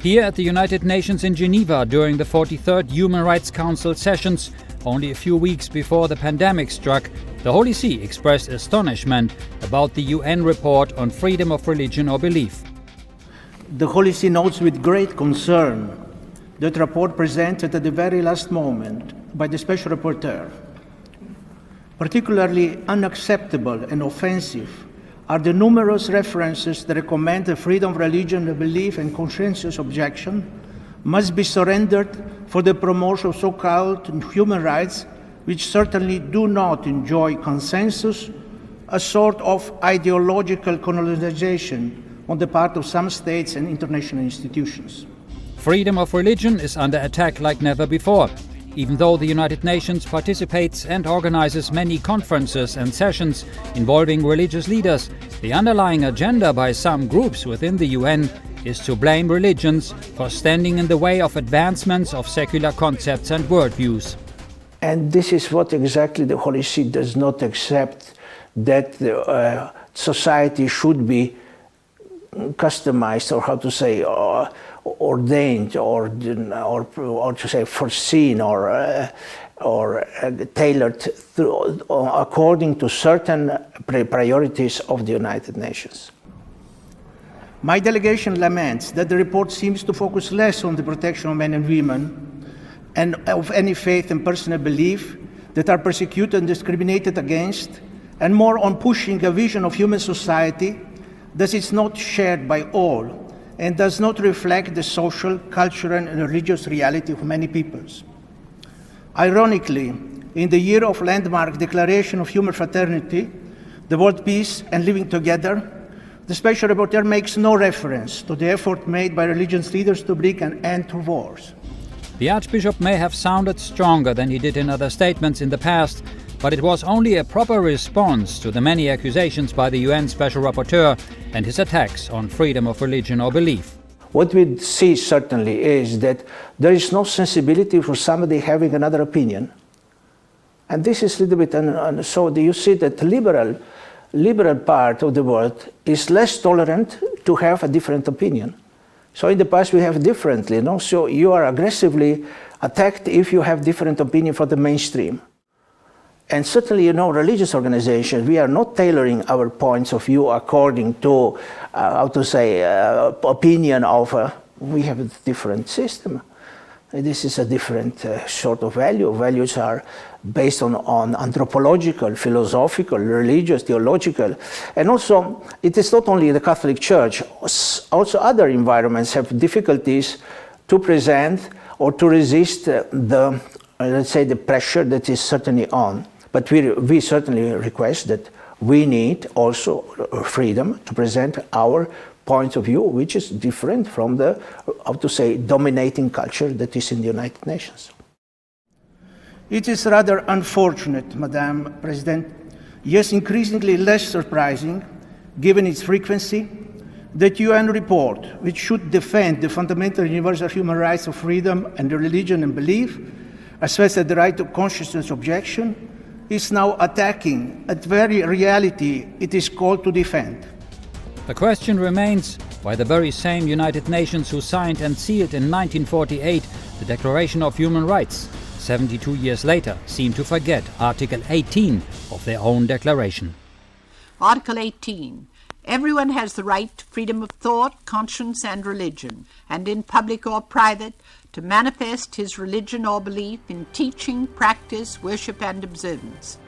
Here at the United Nations in Geneva during the 43rd Human Rights Council sessions, only a few weeks before the pandemic struck, the Holy See expressed astonishment about the UN report on freedom of religion or belief. The Holy See notes with great concern that report presented at the very last moment by the Special Rapporteur. Particularly unacceptable and offensive are the numerous references that recommend that freedom of religion, belief, and conscientious objection must be surrendered for the promotion of so-called human rights, which certainly do not enjoy consensus, a sort of ideological colonization on the part of some states and international institutions. Freedom of religion is under attack like never before. Even though the United Nations participates and organizes many conferences and sessions involving religious leaders, the underlying agenda by some groups within the UN is to blame religions for standing in the way of advancements of secular concepts and worldviews. And this is what exactly the Holy See does not accept, that the society should be customized, or how to say, ordained, or to say foreseen, or tailored according to certain priorities of the United Nations. My delegation laments that the report seems to focus less on the protection of men and women and of any faith and personal belief that are persecuted and discriminated against, and more on pushing a vision of human society that is not shared by all and does not reflect the social, cultural, and religious reality of many peoples. Ironically, in the year of landmark Declaration of Human Fraternity, the world peace and living together, the Special Rapporteur makes no reference to the effort made by religious leaders to bring an end to wars. The Archbishop may have sounded stronger than he did in other statements in the past, but it was only a proper response to the many accusations by the UN Special Rapporteur and his attacks on freedom of religion or belief. What we see certainly is that there is no sensibility for somebody having another opinion. And this is a little bit, so you see that the liberal part of the world is less tolerant to have a different opinion. So in the past we have differently, no? So you are aggressively attacked if you have different opinion from the mainstream. And certainly, religious organizations, we are not tailoring our points of view according to, opinion of, we have a different system. This is a different sort of value. Values are based on anthropological, philosophical, religious, theological. And also, it is not only the Catholic Church, also other environments have difficulties to present or to resist the pressure that is certainly on. But we certainly request that we need also freedom to present our point of view, which is different from the, dominating culture that is in the United Nations. It is rather unfortunate, Madam President, yes, increasingly less surprising, given its frequency, that UN report, which should defend the fundamental universal human rights of freedom and religion and belief, as well as the right to conscientious objection, is now attacking the very reality it is called to defend. The question remains why the very same United Nations who signed and sealed in 1948 the Declaration of Human Rights, 72 years later, seem to forget Article 18 of their own declaration. Article 18. Everyone has the right to freedom of thought, conscience, and religion, and in public or private, to manifest his religion or belief in teaching, practice, worship, and observance.